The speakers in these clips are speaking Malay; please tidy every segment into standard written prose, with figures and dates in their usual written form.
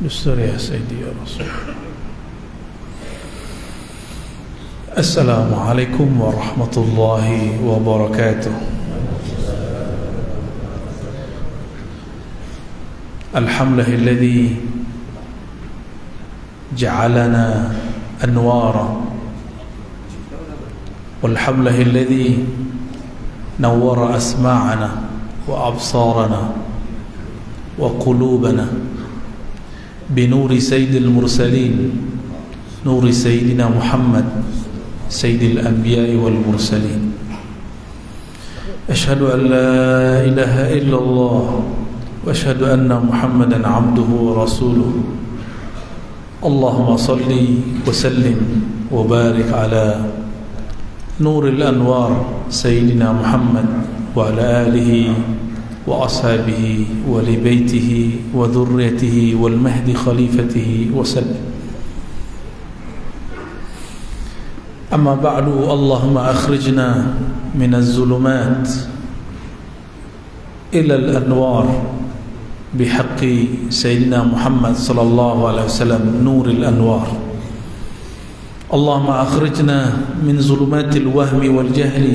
دستور يا سيدي يا رسول. السلام عليكم ورحمة الله وبركاته. الحمد لله الذي جعلنا أنوارا، والحمد لله الذي نور أسماعنا وأبصارنا وقلوبنا بنور سيد المرسلين، نور سيدنا محمد سيد الأنبياء والمرسلين. أشهد أن لا إله إلا الله وأشهد أن محمدا عبده ورسوله. اللهم صل وسلم وبارك على نور الأنوار سيدنا محمد وعلى آله وأصحابه ولبيته وذريته والمهد خليفته وسلم. أما بعد، اللهم أخرجنا من الظلمات إلى الأنوار بحق سيدنا محمد صلى الله عليه وسلم نور الأنوار. اللهم أخرجنا من ظلمات الوهم والجهل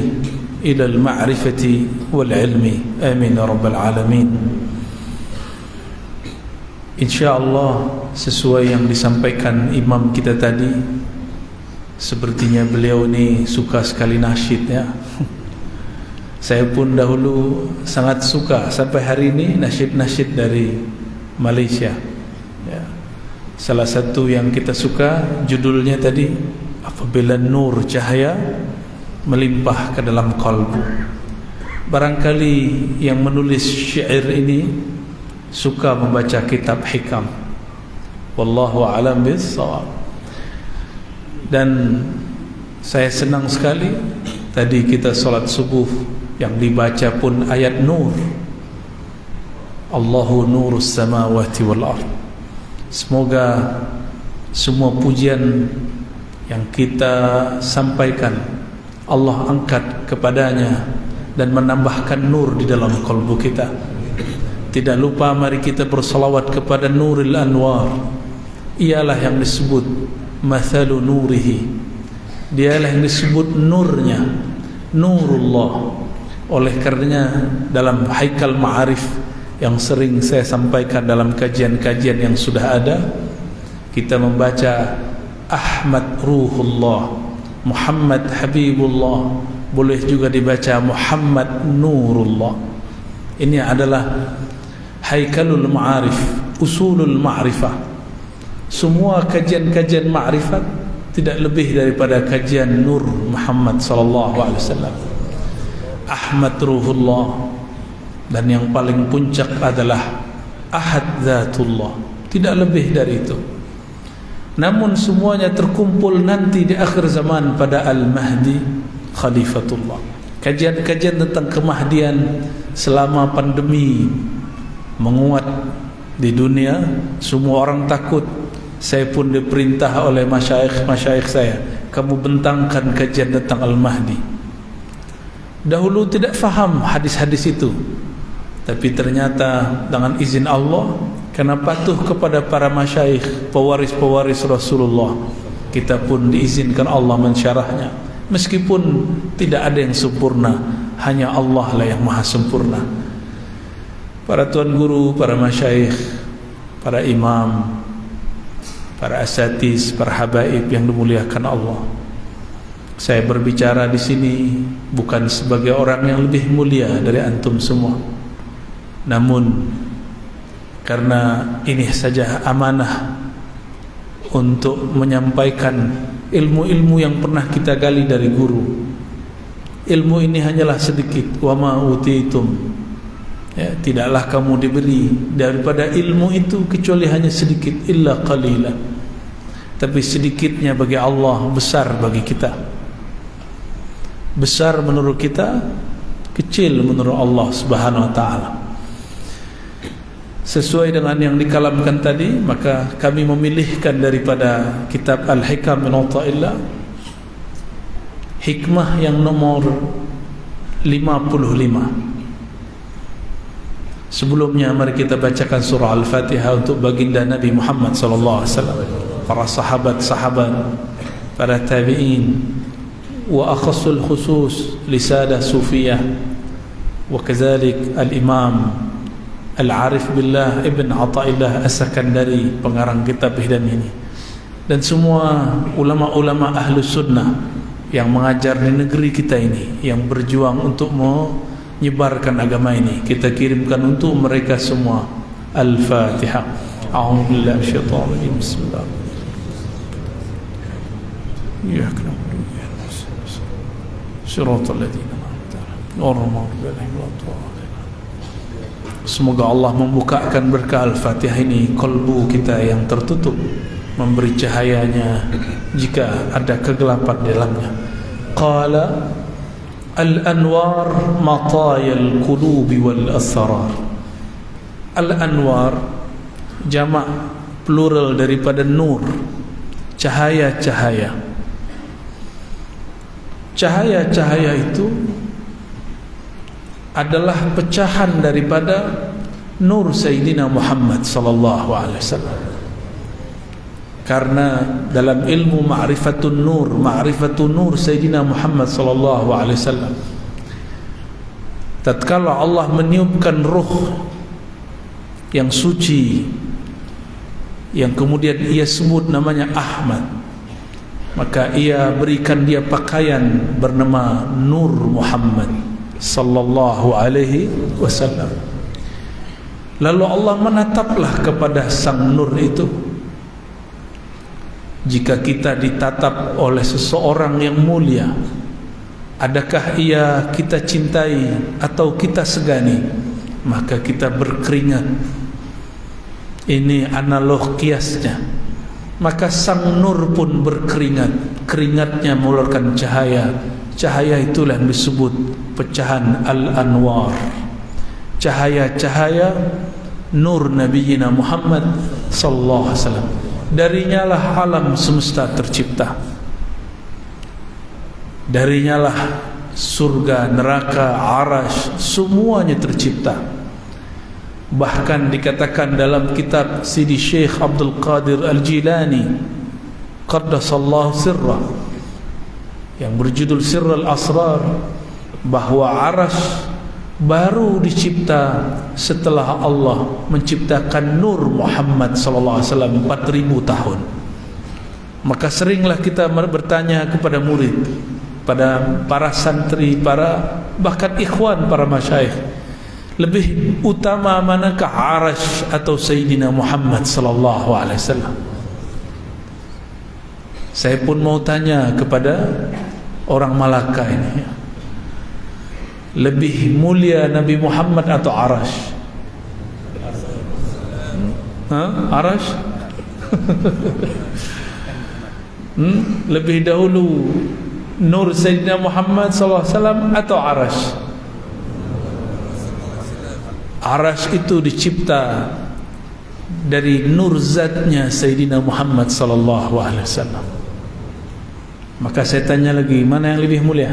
إلى المعرفة والعلم. آمين يا رب العالمين. InsyaAllah sesuai yang disampaikan imam kita tadi, sepertinya beliau ini suka sekali nasyid ya. Saya pun dahulu sangat suka, sampai hari ini nasyid-nasyid dari Malaysia ya. Salah satu yang kita suka judulnya tadi, apabila nur cahaya melimpah ke dalam kalbu. Barangkali yang menulis syair ini suka membaca kitab hikam. Wallahu a'lam bis-shawab. Dan saya senang sekali tadi kita salat subuh yang dibaca pun ayat nur. Allahu nurus samawati wal ard. Semoga semua pujian yang kita sampaikan Allah angkat kepadanya dan menambahkan nur di dalam kalbu kita. Tidak lupa mari kita bersalawat kepada Nuril Anwar. Ialah yang disebut mathalu nurihi. Dialah yang disebut nurnya, Nurullah. Oleh karenanya dalam Haikal Ma'arif yang sering saya sampaikan dalam kajian-kajian yang sudah ada, kita membaca Ahmad Ruhullah, Muhammad Habibullah, boleh juga dibaca Muhammad Nurullah. Ini adalah Haikalul Ma'arif, Usulul Ma'rifah. Semua kajian-kajian ma'rifat tidak lebih daripada kajian Nur Muhammad sallallahu alaihi wasallam, Ahmad Ruhullah. Dan yang paling puncak adalah Ahad Zatullah. Tidak lebih dari itu. Namun semuanya terkumpul nanti di akhir zaman pada Al-Mahdi Khalifatullah. Kajian-kajian tentang kemahdian selama pandemi menguat di dunia, semua orang takut. Saya pun diperintah oleh masyayikh saya, kamu bentangkan kajian tentang Al-Mahdi. Dahulu tidak faham hadis-hadis itu, tapi ternyata dengan izin Allah, karena patuh kepada para masyayikh, pewaris-pewaris Rasulullah, kita pun diizinkan Allah mensyarahnya. Meskipun tidak ada yang sempurna, hanya Allah lah yang maha sempurna. Para tuan guru, para masyayikh, para imam, para asatiz, para habaib yang dimuliakan Allah, saya berbicara di sini bukan sebagai orang yang lebih mulia dari antum semua, namun karena ini saja amanah untuk menyampaikan ilmu-ilmu yang pernah kita gali dari guru. Ilmu ini hanyalah sedikit. Wa ma utitum, ya, tidaklah kamu diberi daripada ilmu itu kecuali hanya sedikit, illa qalila. Tapi sedikitnya bagi Allah besar bagi kita. Besar menurut kita, kecil menurut Allah Subhanahu wa taala. Sesuai dengan yang dikalamkan tadi, maka kami memilihkan daripada kitab Al-Hikam min Ata'illah hikmah yang nomor 55. Sebelumnya mari kita bacakan surah Al-Fatihah untuk baginda Nabi Muhammad sallallahu alaihi wasallam, para sahabat-sahabat, para tabi'in, wa akhassul khusus li sadah sufiyah, wa kadzalik al-imam al-arif billah Ibn Athaillah As-Sakandari, pengarang kitab Ihdan ini, dan semua ulama-ulama ahlus sunnah yang mengajar di negeri kita ini, yang berjuang untuk menyebarkan agama ini. Kita kirimkan untuk mereka semua. Al-Fatihah. A'udzu billahi minasyaitonir rajim. Bismillah. Ya kalam. Shiratal ladzina an'amta 'alaihim. Semoga Allah membukakan berkah Al-Fatihah ini kalbu kita yang tertutup, memberi cahayanya jika ada kegelapan di dalamnya. Qala al-anwar matayal qulubi wal asrar. Al-anwar jamak plural daripada nur, cahaya-cahaya. Cahaya-cahaya itu adalah pecahan daripada nur Sayyidina Muhammad sallallahu alaihi wasallam. Karena dalam ilmu ma'rifatun nur Sayyidina Muhammad sallallahu alaihi wasallam, tatkala Allah meniupkan ruh yang suci, yang kemudian ia sebut namanya Ahmad, maka ia berikan dia pakaian bernama Nur Muhammad sallallahu alaihi wasallam. Lalu Allah menataplah kepada sang nur itu. Jika kita ditatap oleh seseorang yang mulia, adakah ia kita cintai atau kita segani? Maka kita berkeringat. Ini analog kiasnya. Maka sang nur pun berkeringat, keringatnya mengeluarkan cahaya. Cahaya itulah yang disebut pecahan al-anwar, cahaya-cahaya nur Nabi Muhammad sallallahu alaihi wasallam. Darinya lah alam semesta tercipta, darinya lah surga, neraka, arasy, semuanya tercipta. Bahkan dikatakan dalam kitab Sidi Syekh Abdul Qadir Al-Jilani qaddasallahu sirrah, yang berjudul Sirrul Asrar, bahwa arasy baru dicipta setelah Allah menciptakan Nur Muhammad sallallahu alaihi wasallam 4000 tahun. Maka seringlah kita bertanya kepada murid, pada para santri, para bahkan ikhwan, para masyayikh, lebih utama manakah arasy atau Sayyidina Muhammad sallallahu alaihi wasallam? Saya pun mau tanya kepada orang Malaka ini, lebih mulia Nabi Muhammad atau arasy? Arasy? Lebih dahulu nur Sayyidina Muhammad sallallahu alaihi wasallam atau arasy? Arasy itu dicipta dari nur zatnya Sayyidina Muhammad sallallahu alaihi wasallam. Maka saya tanya lagi, mana yang lebih mulia?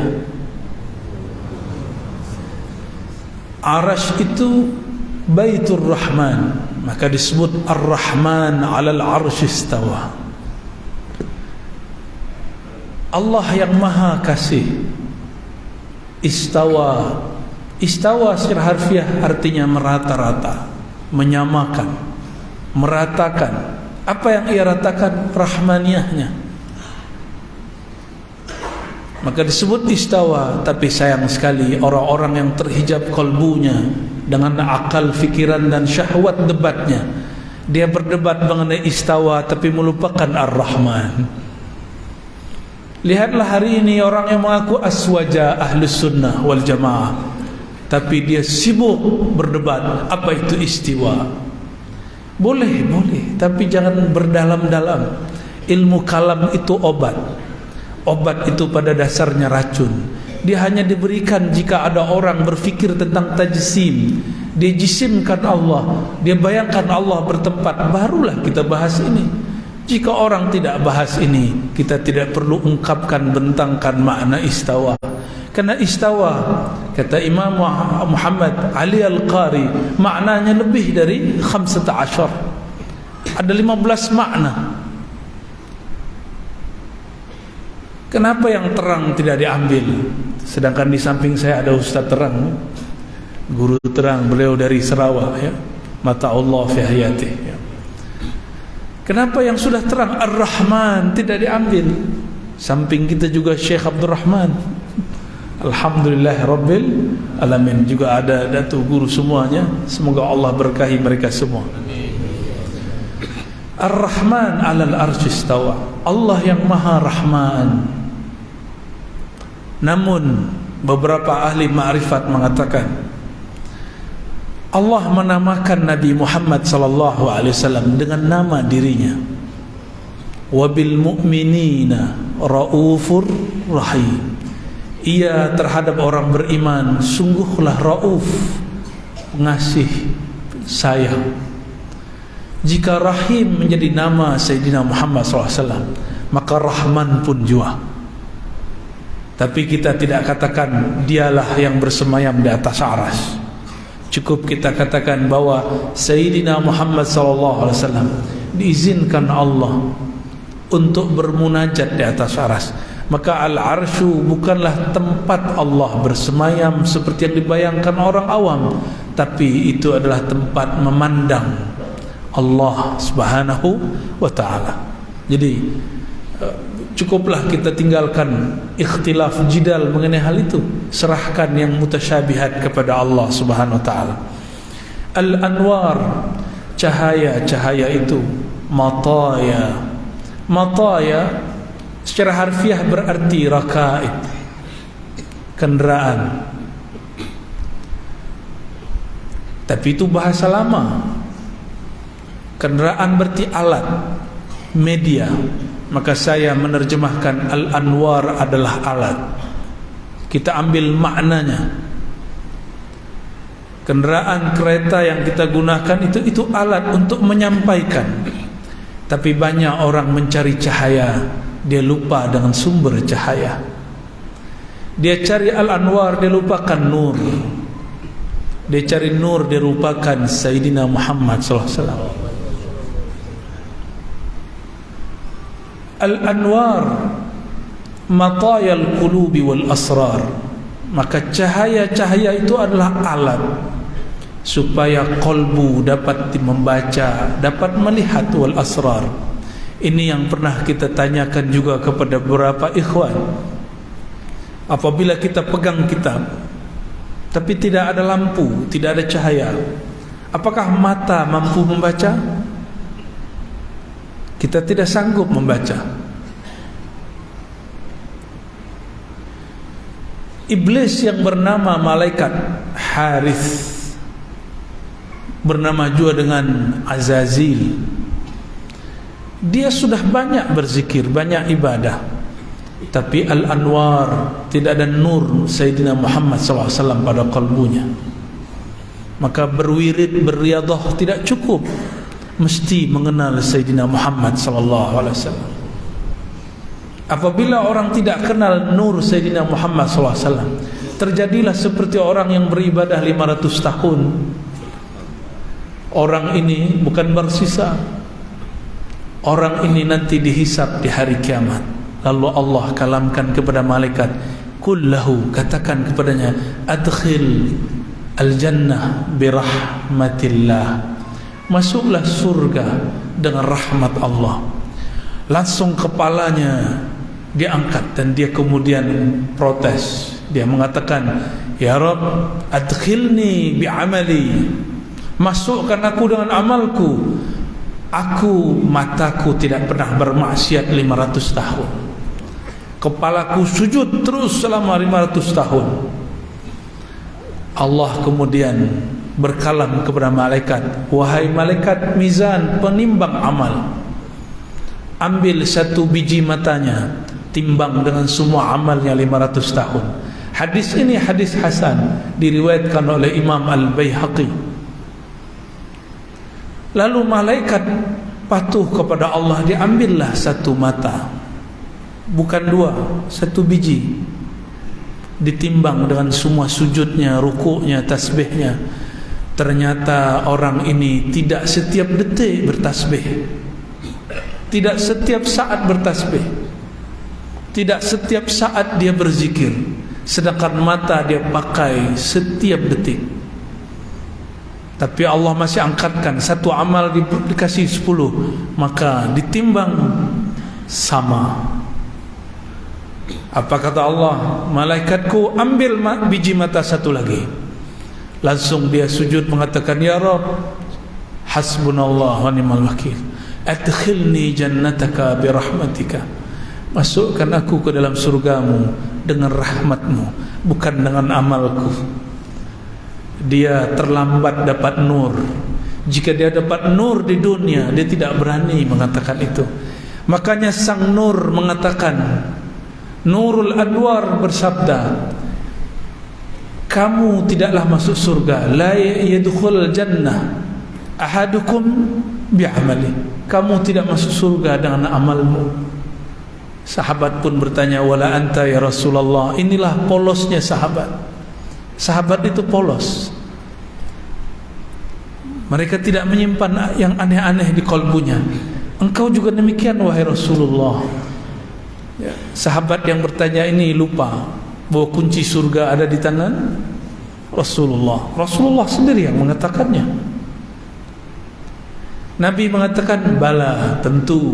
Arasy itu Baitur Rahman, maka disebut Ar-Rahman 'alal 'arsy istawa. Allah yang Maha Kasih istawa. Istawa secara harfiah artinya merata-rata, menyamakan, meratakan. Apa yang ia ratakan? Rahmaniyahnya. Maka disebut istawa. Tapi sayang sekali orang-orang yang terhijab kalbunya dengan akal, fikiran dan syahwat debatnya, dia berdebat mengenai istawa tapi melupakan Ar-Rahman. Lihatlah hari ini orang yang mengaku aswaja ahlus sunnah wal jamaah, tapi dia sibuk berdebat apa itu istiwa. Boleh, tapi jangan berdalam-dalam. Ilmu kalam itu obat. Obat itu pada dasarnya racun. Dia hanya diberikan jika ada orang berfikir tentang tajsim. Dia jisimkan Allah, dia bayangkan Allah bertempat, barulah kita bahas ini. Jika orang tidak bahas ini, kita tidak perlu ungkapkan, bentangkan makna istawa. Karena istawa, kata Imam Muhammad Ali Al-Qari, maknanya lebih dari 15. Ada 15 makna. Kenapa yang terang tidak diambil? Sedangkan di samping saya ada ustaz terang, guru terang, beliau dari Sarawak, ya. Mata Allah fi hayatih, ya. Kenapa yang sudah terang Ar-Rahman tidak diambil? Samping kita juga Syekh Abdul Rahman, alhamdulillah Rabbil Alamin, juga ada datu guru semuanya. Semoga Allah berkahi mereka semua. Ar-Rahman 'alal arsy istawa, Allah yang Maha Rahman. Namun beberapa ahli ma'rifat mengatakan Allah menamakan Nabi Muhammad sallallahu alaihi wasallam dengan nama dirinya. Wabil mu'minina raufur rahim. Ia terhadap orang beriman sungguhlah rauf, pengasih, sayang. Jika rahim menjadi nama Sayyidina Muhammad SAW, maka Rahman pun juga. Tapi kita tidak katakan dialah yang bersemayam di atas aras. Cukup kita katakan bahwa Sayyidina Muhammad SAW diizinkan Allah untuk bermunajat di atas aras. Maka al-arsyu bukanlah tempat Allah bersemayam seperti yang dibayangkan orang awam, tapi itu adalah tempat memandang Allah Subhanahu wa ta'ala. Jadi cukuplah kita tinggalkan ikhtilaf jidal mengenai hal itu. Serahkan yang mutasyabihat kepada Allah Subhanahu wa ta'ala. Al-anwar, cahaya-cahaya itu, mataya. Mataya secara harfiah berarti rakaib, kendaraan. Tapi itu bahasa lama. Kendaraan berarti alat, media. Maka saya menerjemahkan al-anwar adalah alat. Kita ambil maknanya. Kendaraan kereta yang kita gunakan itu alat untuk menyampaikan. Tapi banyak orang mencari cahaya, dia lupa dengan sumber cahaya. Dia cari al-anwar, dia lupakan nur. Dia cari nur, dia lupakan Sayyidina Muhammad SAW. Al-anwar matayal qulubi wal asrar. Maka cahaya-cahaya itu adalah alat supaya qalbu dapat membaca, dapat melihat wal asrar. Ini yang pernah kita tanyakan juga kepada beberapa ikhwan. Apabila kita pegang kitab tapi tidak ada lampu, tidak ada cahaya, apakah mata mampu membaca? Kita tidak sanggup membaca. Iblis yang bernama malaikat Harith, bernama juga dengan Azazil, dia sudah banyak berzikir, banyak ibadah, tapi al-anwar, tidak ada nur Sayyidina Muhammad SAW pada kalbunya. Maka berwirid, berriadah tidak cukup, mesti mengenal Sayyidina Muhammad SAW. Apabila orang tidak kenal nur Sayyidina Muhammad SAW, terjadilah seperti orang yang beribadah 500 tahun. Orang ini bukan bersisa. Orang ini nanti dihisab di hari kiamat. Lalu Allah kalamkan kepada malaikat, kullahu, katakan kepadanya, adkhil al-jannah birahmatillah. Masuklah surga dengan rahmat Allah. Langsung kepalanya diangkat dan dia kemudian protes. Dia mengatakan, ya Rabb, adkhilni bi'amali. Masukkan aku dengan amalku. Aku, mataku tidak pernah bermaksiat 500 tahun. Kepalaku sujud terus selama 500 tahun. Allah kemudian berkalam kepada malaikat, wahai malaikat mizan, penimbang amal, ambil satu biji matanya, timbang dengan semua amalnya 500 tahun. Hadis ini hadis hasan, diriwayatkan oleh Imam Al-Baihaqi. Lalu malaikat patuh kepada Allah, diambillah satu mata, bukan dua, satu biji. ditimbang dengan semua sujudnya, rukuknya, tasbihnya, ternyata orang ini tidak setiap detik bertasbih, tidak setiap saat bertasbih, tidak setiap saat dia berzikir, sedangkan mata dia pakai setiap detik. Tapi Allah masih angkatkan satu amal dikasih 10, maka ditimbang sama. Apa kata Allah? Malaikatku ambil biji mata satu lagi. Langsung dia sujud mengatakan, ya Rabb, hasbunallah wa ni'mal wakil, adkhilni jannataka birahmatika, masukkan aku ke dalam surgamu dengan rahmatmu, bukan dengan amalku. Dia terlambat dapat nur. Jika dia dapat nur di dunia, dia tidak berani mengatakan itu. Makanya sang nur mengatakan, Nurul Anwar bersabda, kamu tidaklah masuk surga, la yadkhul jannah ahadukum bi'amali, kamu tidak masuk surga dengan amalmu. Sahabat pun bertanya, wala anta ya Rasulullah. Inilah polosnya sahabat. Sahabat itu polos. Mereka tidak menyimpan yang aneh-aneh di kalbunya. Engkau juga demikian wahai Rasulullah. Ya, sahabat yang bertanya ini lupa bahwa kunci surga ada di tangan Rasulullah. Rasulullah sendiri yang mengatakannya. Nabi mengatakan, bala, tentu.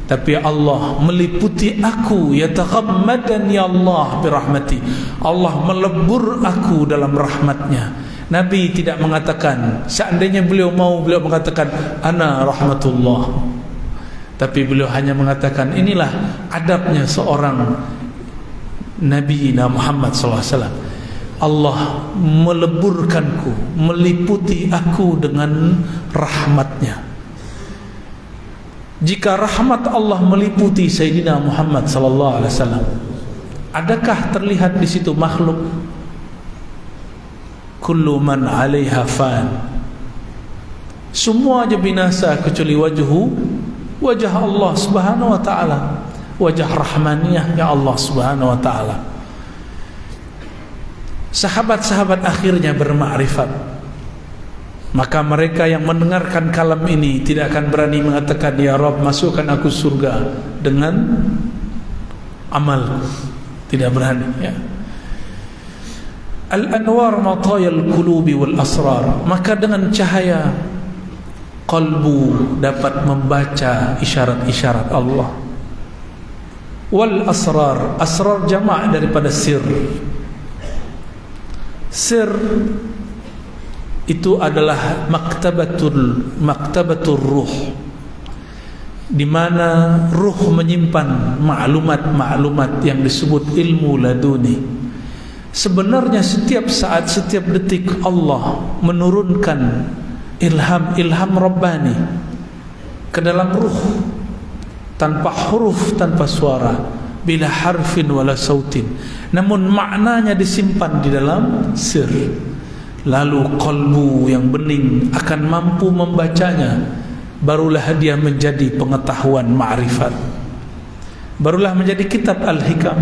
Tapi Allah meliputi aku, yataghammadani Allah birahmati, Allah melebur aku dalam rahmatnya. Nabi tidak mengatakan, seandainya beliau mau, beliau mengatakan ana rahmatullah. Tapi beliau hanya mengatakan, inilah adabnya seorang Nabi Muhammad SAW. Allah meleburkanku, meliputi aku dengan rahmatnya. Jika rahmat Allah meliputi Sayyidina Muhammad sallallahu alaihi wasallam, adakah terlihat di situ makhluk? Kullu man 'alaiha fan. Semua aja binasa kecuali wajah Allah Subhanahu wa taala, wajah rahmaniyah ya Allah Subhanahu wa taala. Sahabat-sahabat akhirnya bermakrifat. Maka mereka yang mendengarkan kalam ini tidak akan berani mengatakan, ya Rabb, masukkan aku surga dengan amal. Tidak berani, ya. Al-anwar matayal qulubi wal asrar. Maka dengan cahaya kalbu dapat membaca isyarat-isyarat Allah. Wal asrar, asrar jama' daripada sir. Sir itu adalah maktabatul ruh, di mana ruh menyimpan maklumat-maklumat yang disebut ilmu laduni. Sebenarnya setiap saat, setiap detik Allah menurunkan ilham Rabbani ke dalam ruh, tanpa huruf, tanpa suara, bila harfin wala sautin, namun maknanya disimpan di dalam sir. Lalu kalbu yang bening akan mampu membacanya. Barulah dia menjadi pengetahuan ma'rifat. Barulah menjadi kitab Al-Hikam.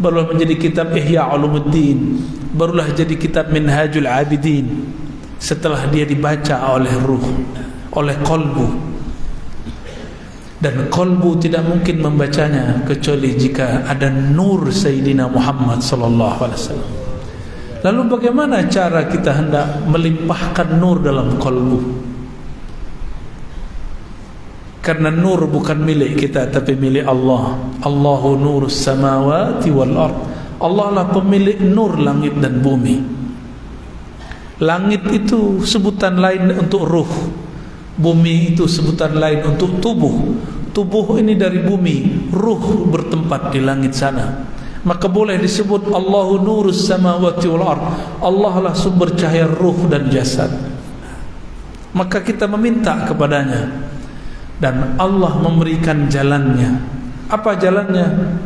Barulah menjadi kitab Ihya Ulumuddin. Barulah jadi kitab Minhajul Abidin, setelah dia dibaca oleh ruh, oleh kalbu. Dan kalbu tidak mungkin membacanya kecuali jika ada nur Sayyidina Muhammad sallallahu alaihi wasallam. Lalu bagaimana cara kita hendak melimpahkan nur dalam kalbu? Karena nur bukan milik kita, tapi milik Allah. Allahu nurus samawati wal ard. Allah lah pemilik nur langit dan bumi. Langit itu sebutan lain untuk ruh, bumi itu sebutan lain untuk tubuh. Tubuh ini dari bumi, ruh bertempat di langit sana. Maka boleh disebut Allahu nurus samawati wal ard. Allah lah sumber cahaya ruh dan jasad. Maka kita meminta kepadanya, dan Allah memberikan jalannya. Apa jalannya?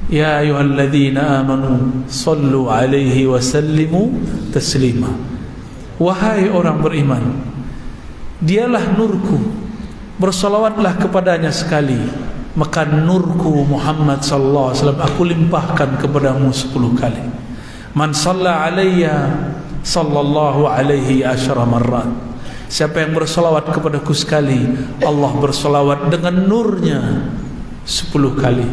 Ya ayyuhalladzina amanu sallu alaihi wa sallimu taslima. Wahai orang beriman, dialah nurku, bersalawatlah kepadanya sekali, maka nurku Muhammad sallallahu alaihi wasallam aku limpahkan kepadamu 10 kali. Man shalla alayya sallallahu alaihi asyara marrat. Siapa yang bersolawat kepadaku sekali, Allah bersolawat dengan nurnya 10 kali.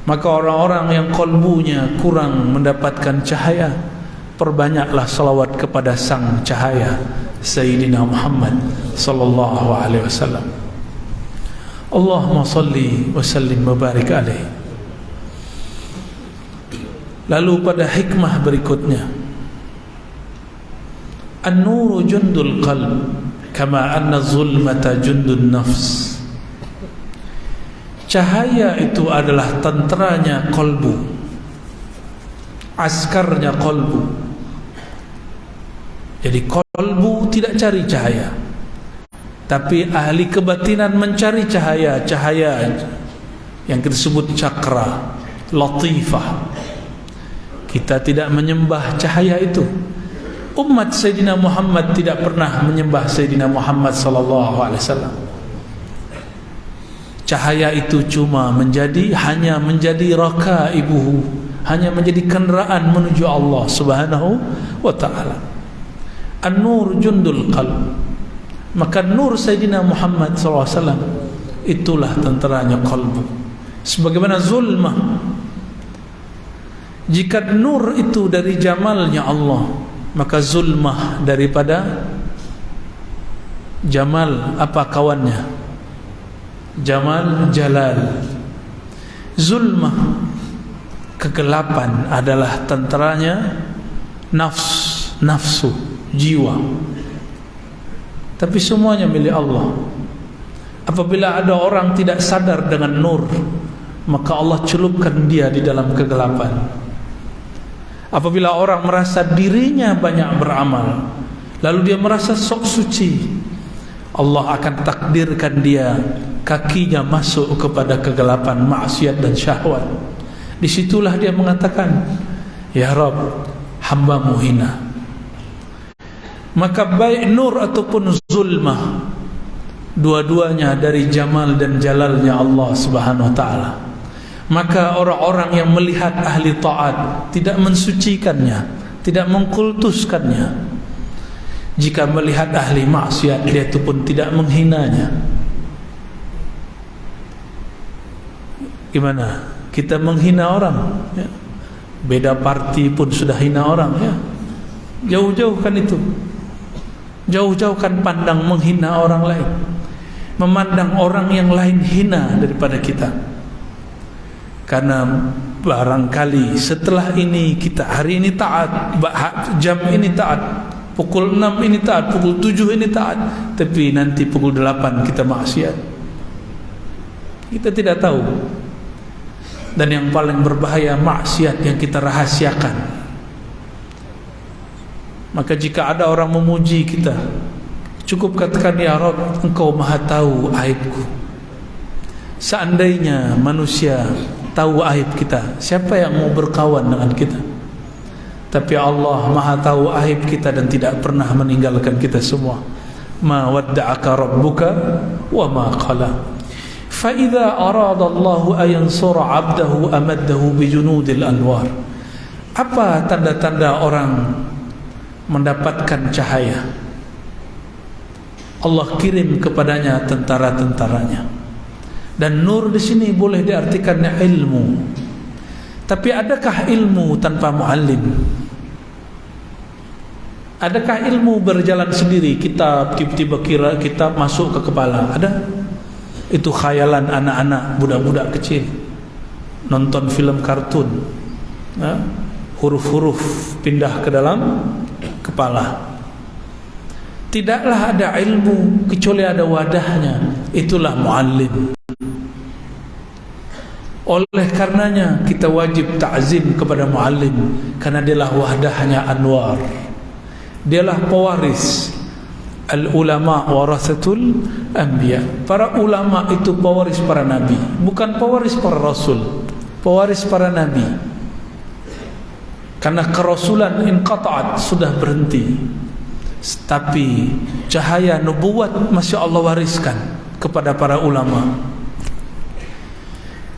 Maka orang-orang yang kolbunya kurang mendapatkan cahaya, perbanyaklah salawat kepada sang cahaya Sayyidina Muhammad sallallahu alaihi wasallam. Allahumma salli wa sallim wa barik alaihi. Lalu pada hikmah berikutnya, an-nuru jundul qalb kama anna zulmata jundun nafs. Cahaya itu adalah tenteranya kolbu, askarnya kolbu. Jadi kolbu tidak cari cahaya, tapi ahli kebatinan mencari cahaya. Cahaya yang kita sebut cakra, latifah. Kita tidak menyembah cahaya itu. Umat Sayyidina Muhammad tidak pernah menyembah Sayyidina Muhammad sallallahu alaihi wasallam. Cahaya itu cuma hanya menjadi rakaibuhu, hanya menjadi kendaraan menuju Allah Subhanahu wa taala. An-nur jundul qalb. Maka nur Sayyidina Muhammad sallallahu alaihi wasallam itulah tenteranya qalbu. Sebagaimana zulmah, jika nur itu dari jamalnya Allah, maka zulmah daripada jamal apa kawannya? Jamal, jalal. Zulmah, kegelapan adalah tenteranya nafsu, jiwa. Tapi semuanya milik Allah. Apabila ada orang tidak sadar dengan nur, maka Allah celupkan dia di dalam kegelapan. Apabila orang merasa dirinya banyak beramal, lalu dia merasa sok suci, Allah akan takdirkan dia kakinya masuk kepada kegelapan maksiat dan syahwat. Disitulah dia mengatakan, ya Rabb, hamba-Mu hina. Maka baik nur ataupun zulmah, dua-duanya dari jamal dan jalalnya Allah Subhanahu wa taala. Maka orang-orang yang melihat ahli taat tidak mensucikannya, tidak mengkultuskannya. Jika melihat ahli maksiat, dia itu pun tidak menghinanya. Gimana? Kita menghina orang, ya. Beda parti pun sudah hina orang, ya. Jauh-jauhkan itu. Jauh-jauhkan pandang menghina orang lain, memandang orang yang lain hina daripada kita. Karena barangkali setelah ini kita hari ini taat, jam ini taat, pukul 6 ini taat, pukul 7 ini taat, tapi nanti pukul 8 kita maksiat. Kita tidak tahu. Dan yang paling berbahaya, maksiat yang kita rahasiakan. Maka jika ada orang memuji kita, cukup katakan, ya Rabb, Engkau maha tahu aibku. Seandainya manusia tahu aib kita, siapa yang mau berkawan dengan kita? Tapi Allah maha tahu aib kita dan tidak pernah meninggalkan kita semua. Ma wadda'aka rabbuka wa ma qala. Fa idza arada Allah an yansura 'abdahu amaddahu bi junudil anwar. Apa tanda-tanda orang mendapatkan cahaya? Allah kirim kepadanya tentara-tentaranya. Dan nur di sini boleh diartikan ilmu. Tapi adakah ilmu tanpa muallim? Adakah ilmu berjalan sendiri? Kitab tiba-tiba kira kitab masuk ke kepala? Ada? Itu khayalan anak-anak, budak-budak kecil nonton film kartun, ya? Huruf-huruf pindah ke dalam kepala. Tidaklah ada ilmu kecuali ada wadahnya. Itulah muallim. Oleh karenanya kita wajib ta'zim kepada muallim, karena dialah wadahnya anwar. Dialah pewaris. Al-ulama warasatul anbiya. Para ulama itu pewaris para nabi, bukan pewaris para rasul, pewaris para nabi. Karena kerasulan inqata'at, sudah berhenti. Tapi cahaya nubuwat masih Allah wariskan kepada para ulama.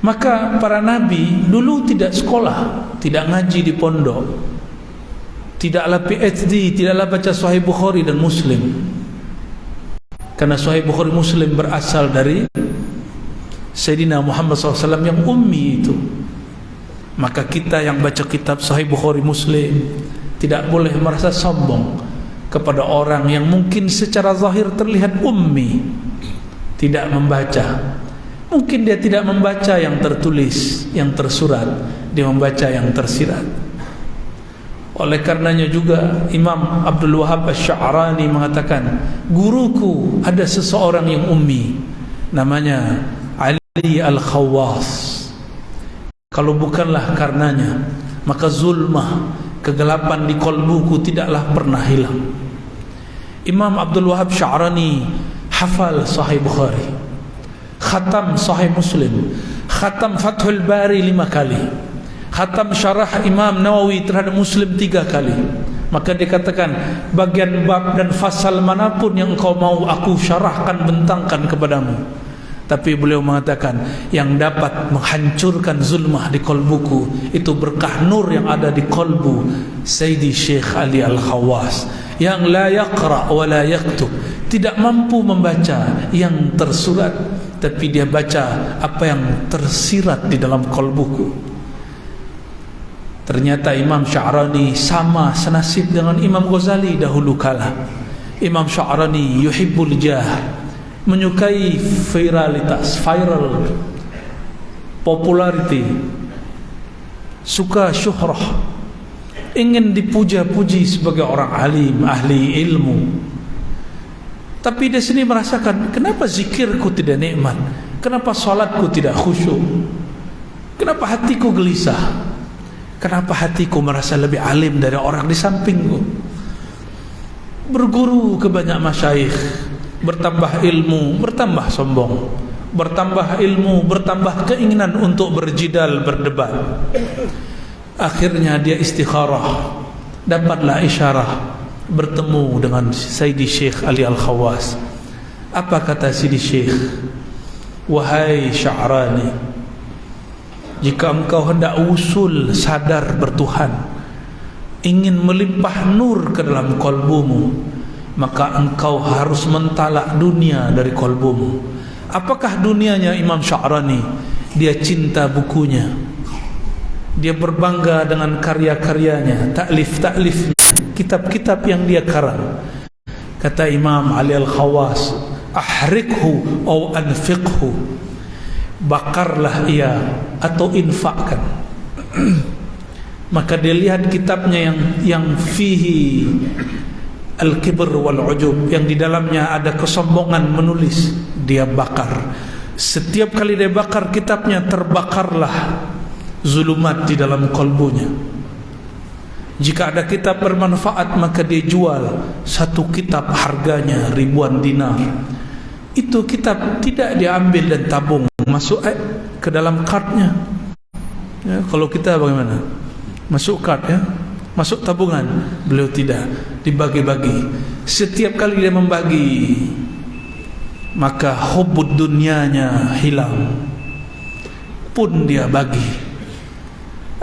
Maka para nabi dulu tidak sekolah, tidak ngaji di pondok, tidaklah PhD, tidaklah baca Sahih Bukhari dan Muslim. Karena Sahih Bukhari Muslim berasal dari Sayyidina Muhammad SAW yang ummi itu. Maka kita yang baca kitab Sahih Bukhari Muslim tidak boleh merasa sombong kepada orang yang mungkin secara zahir terlihat ummi, tidak membaca. Mungkin dia tidak membaca yang tertulis, yang tersurat, dia membaca yang tersirat. Oleh karenanya juga Imam Abdul Wahab Asy-Sya'rani mengatakan, guruku ada seseorang yang ummi, namanya Ali Al-Khawwas. Kalau bukanlah karenanya, maka zulmah, kegelapan di kolbuku tidaklah pernah hilang. Imam Abdul Wahab Sya'rani hafal Sahih Bukhari, khatam Sahih Muslim, khatam Fathul Bari 5 kali, khatam syarah Imam Nawawi terhadap Muslim 3 kali. Maka dikatakan, bagian bab dan fasal manapun yang engkau mau aku syarahkan, bentangkan kepadamu. Tapi beliau mengatakan, yang dapat menghancurkan zulmah di kolbuku itu berkah nur yang ada di kolbu Sayyidi Syekh Ali Al-Khawwas, yang la yaqra wa la yaktub, tidak mampu membaca yang tersurat, tapi dia baca apa yang tersirat di dalam kolbuku. Ternyata Imam Sya'rani sama senasib dengan Imam Ghazali dahulu kala. Imam Sya'rani yuhibbul jah, menyukai viralitas, viral, popularity, suka syuhrah, ingin dipuja-puji sebagai orang alim, ahli ilmu. Tapi dia sendiri merasakan, kenapa zikirku tidak nikmat, kenapa salatku tidak khusyuk, kenapa hatiku gelisah, kenapa hatiku merasa lebih alim dari orang di sampingku. Berguru ke banyak masyayikh, bertambah ilmu, bertambah sombong, bertambah ilmu, bertambah keinginan untuk berjidal, berdebat. Akhirnya dia istikharah, dapatlah isyarah, bertemu dengan Sayyidi Syekh Ali Al-Khawwas. Apa kata Sayyidi Syekh? Wahai Sya'rani, jika engkau hendak usul sadar bertuhan, ingin melimpah nur ke dalam kolbumu, maka engkau harus mentalak dunia dari kolbumu. Apakah dunianya Imam Sya'rani? Dia cinta bukunya, dia berbangga dengan karya-karyanya, taklif-taklifnya, kitab-kitab yang dia karang. Kata Imam Ali Al-Khawwas, ahrikhu atau anfiqhu, bakarlah ia atau infakkan. Maka dia lihat kitabnya yang fihi al-kibr wal-ujub, yang di dalamnya ada kesombongan menulis, dia bakar. Setiap kali dia bakar kitabnya, terbakarlah zulumat di dalam kolbunya. Jika ada kitab bermanfaat, maka dia jual. Satu kitab harganya ribuan dinar. Itu kitab tidak diambil dan tabung, masuk ke dalam kartnya. Ya, kalau kita bagaimana? Masuk kart, ya, masuk tabungan. Beliau tidak, dibagi-bagi. Setiap kali dia membagi, maka hubbud dunyanya hilang, pun dia bagi.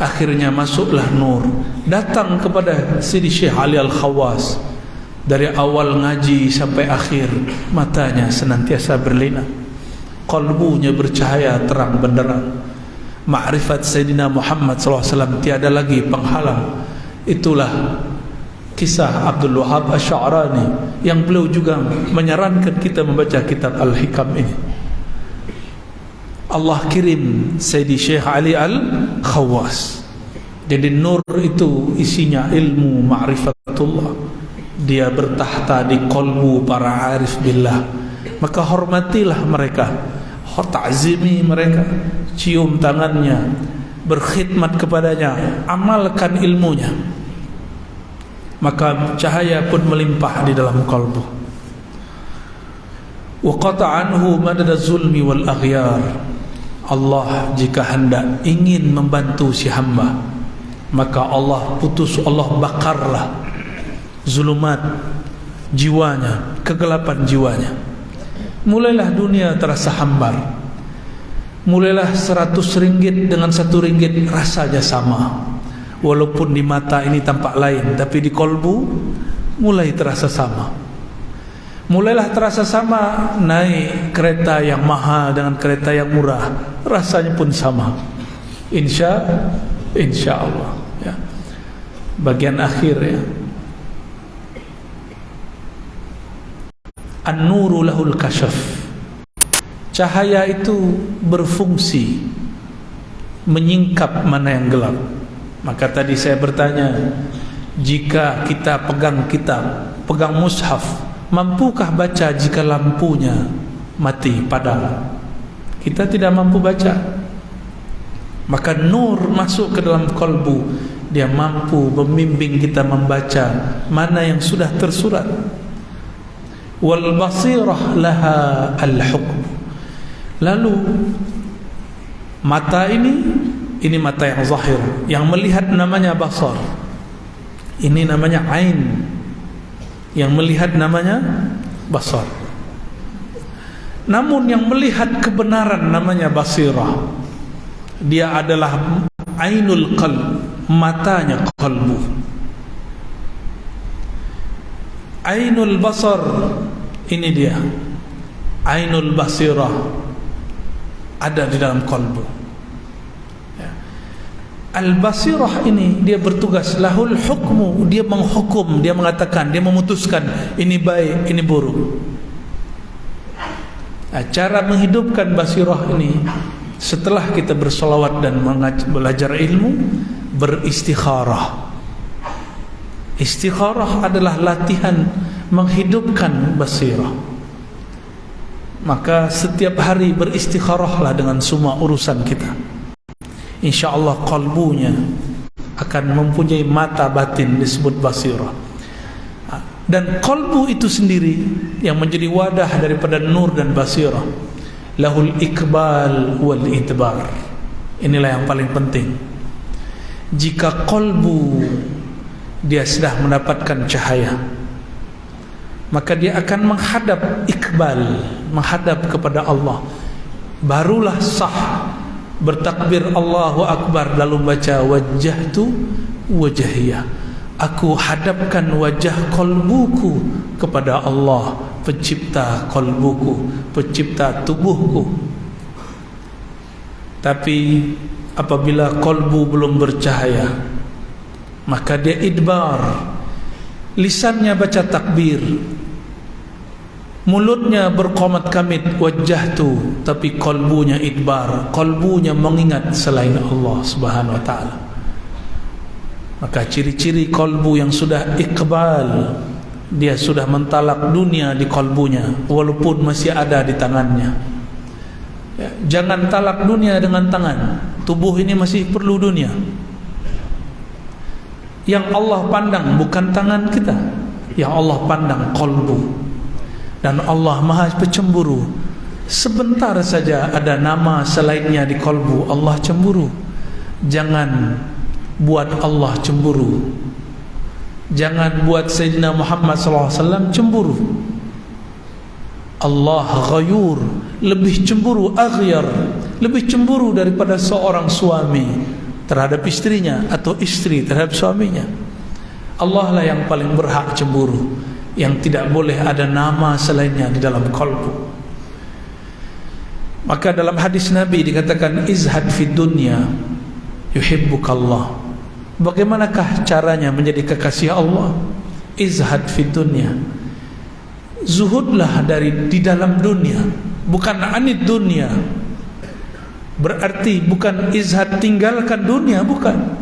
Akhirnya masuklah nur, datang kepada Sidi Syekh Ali Al-Khawwas. Dari awal ngaji sampai akhir, matanya senantiasa berlinang, kalbunya bercahaya terang benderang. Ma'rifat Sayyidina Muhammad SAW tiada lagi penghalang. Itulah kisah Abdul Wahab Asy-Sya'rani, yang beliau juga menyarankan kita membaca kitab Al-Hikam ini. Allah kirim Sayyidi Syekh Ali Al-Khawwas. Jadi nur itu isinya ilmu ma'rifatullah. Dia bertahta di kolbu para arif billah. Maka hormatilah mereka, ta'zimi mereka, cium tangannya, berkhidmat kepadanya, amalkan ilmunya. Maka cahaya pun melimpah di dalam kolbu. Wa qata'a anhu madad zulmi wal aghyar. Allah jika hendak ingin membantu si hamba, maka Allah putus, Allah bakarlah zulumat jiwanya, kegelapan jiwanya. Mulailah dunia terasa hambar. Mulailah 100 ringgit dengan 1 ringgit rasanya sama. Walaupun di mata ini tampak lain, tapi di kolbu mulai terasa sama. Mulailah terasa sama, naik kereta yang mahal dengan kereta yang murah, rasanya pun sama. Insya Allah ya. Bagian akhir ya. An-nuru lahul kasyaf. Cahaya itu berfungsi menyingkap mana yang gelap. Maka tadi saya bertanya, jika kita pegang kitab, pegang mushaf, mampukah baca jika lampunya mati padam? Kita tidak mampu baca. Maka nur masuk ke dalam kalbu, dia mampu membimbing kita membaca mana yang sudah tersurat. Wal basirah laha al-hukm. Lalu mata ini mata yang zahir, yang melihat namanya basar. Ini namanya ain, yang melihat namanya basar. Namun yang melihat kebenaran namanya basirah. Dia adalah ainul qalb, matanya qalbu. Ainul basar, ini dia ainul basirah, ada di dalam qalbu. Al-basirah ini dia bertugas, lahul hukmu, dia menghukum, dia mengatakan, dia memutuskan ini baik, ini buruk. Cara menghidupkan basirah ini setelah kita bersolawat dan belajar ilmu, beristikharah. Istikharah adalah latihan menghidupkan basirah. Maka setiap hari beristikharahlah dengan semua urusan kita. InsyaAllah kalbunya akan mempunyai mata batin disebut basirah. Dan kalbu itu sendiri yang menjadi wadah daripada nur dan basirah. Lahul ikbal wal idbar. Inilah yang paling penting. Jika kalbu dia sudah mendapatkan cahaya, maka dia akan menghadap ikbal, menghadap kepada Allah. Barulah sah bertakbir Allahu Akbar, lalu baca wajjahtu wajhiyah. Aku hadapkan wajah kalbuku kepada Allah, pencipta kalbuku, pencipta tubuhku. Tapi apabila kalbu belum bercahaya, maka dia idbar. Lisannya baca takbir, mulutnya berqamat kamit wajjahtu, tapi kalbunya idbar, kalbunya mengingat selain Allah Subhanahu wa taala. Maka ciri-ciri kalbu yang sudah iqbal, dia sudah mentalak dunia di kalbunya walaupun masih ada di tangannya. Ya, jangan talak dunia dengan tangan. Tubuh ini masih perlu dunia. Yang Allah pandang bukan tangan kita, yang Allah pandang kalbu. Dan Allah Maha Pencemburu. Sebentar saja ada nama selainnya di kalbu, Allah cemburu. Jangan buat Allah cemburu. Jangan buat Sayyidina Muhammad SAW cemburu. Allah ghayur, lebih cemburu, aghyar, lebih cemburu daripada seorang suami terhadap istrinya atau istri terhadap suaminya. Allah lah yang paling berhak cemburu, yang tidak boleh ada nama selainnya di dalam kalbu. Maka dalam hadis Nabi dikatakan izhad fid dunya yuhibbukallah. Bagaimanakah caranya menjadi kekasih Allah? Izhad fid dunya, zuhudlah di dalam dunia, bukan anid dunia. Berarti bukan izhad tinggalkan dunia, bukan.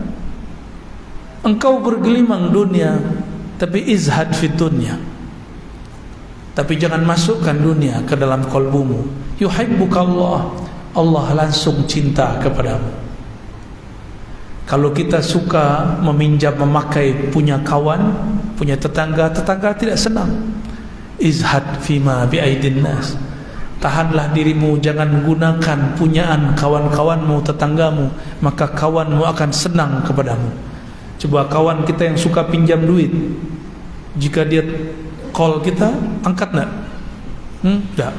Engkau bergelimang dunia, tapi izhad fid dunya. Tapi jangan masukkan dunia ke dalam kalbumu. Yuhibbukallah, Allah langsung cinta kepadamu. Kalau kita suka meminjam memakai punya kawan, punya tetangga, tetangga tidak senang. Izhad fima biaidin nas. Tahanlah dirimu, jangan gunakan punyaan kawan-kawanmu, tetanggamu, maka kawanmu akan senang kepadamu. Coba kawan kita yang suka pinjam duit, jika dia call kita, angkat enggak? Enggak.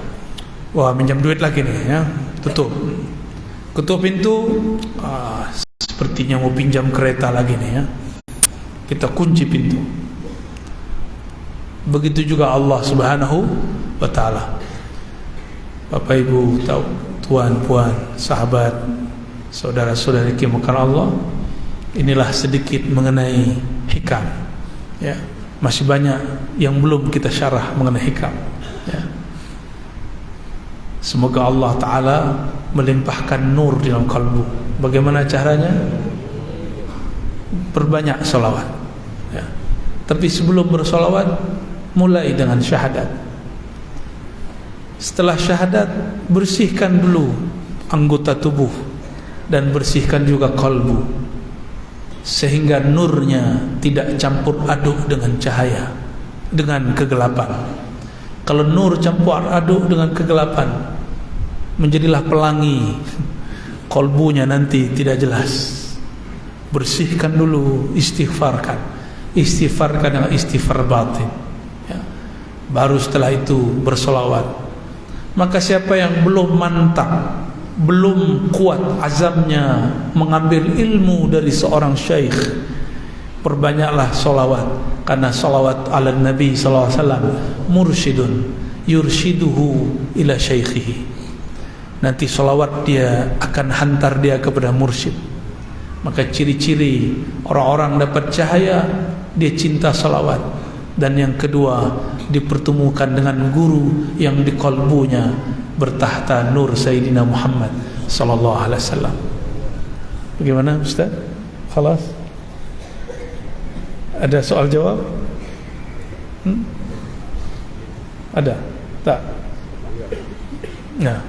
Wah, minjam duit lagi nih ya. Tutup pintu. sepertinya mau pinjam kereta lagi nih ya. Kita kunci pintu. Begitu juga Allah Subhanahu wa ta'ala. Bapak Ibu tahu, tuan puan, sahabat, saudara-saudari dimuliakan Allah, inilah sedikit mengenai hikam ya. Masih banyak yang belum kita syarah mengenai hikam ya. Semoga Allah Ta'ala melimpahkan nur di dalam kalbu. Bagaimana caranya? Perbanyak salawat ya. Tapi sebelum bersalawat, mulai dengan syahadat. Setelah syahadat, bersihkan dulu anggota tubuh dan bersihkan juga kalbu, sehingga nurnya tidak campur aduk dengan cahaya, dengan kegelapan. Kalau nur campur aduk dengan kegelapan, menjadilah pelangi, kalbunya nanti tidak jelas. Bersihkan dulu, istighfarkan dengan istighfar batin ya. Baru setelah itu bersolawat. Maka siapa yang belum mantap, belum kuat azamnya mengambil ilmu dari seorang syekh, perbanyaklah solawat. Karena solawat ala Nabi SAW mursyidun yurshiduhu ila syekhihi. Nanti solawat dia akan hantar dia kepada mursyid. Maka ciri-ciri orang-orang dapat cahaya, dia cinta solawat. Dan yang kedua, dipertemukan dengan guru yang di kalbunya bertahta nur Sayyidina Muhammad sallallahu alaihi wasallam. Bagaimana Ustaz? Khalas? Ada soal jawab? Ada? Tak? Nah.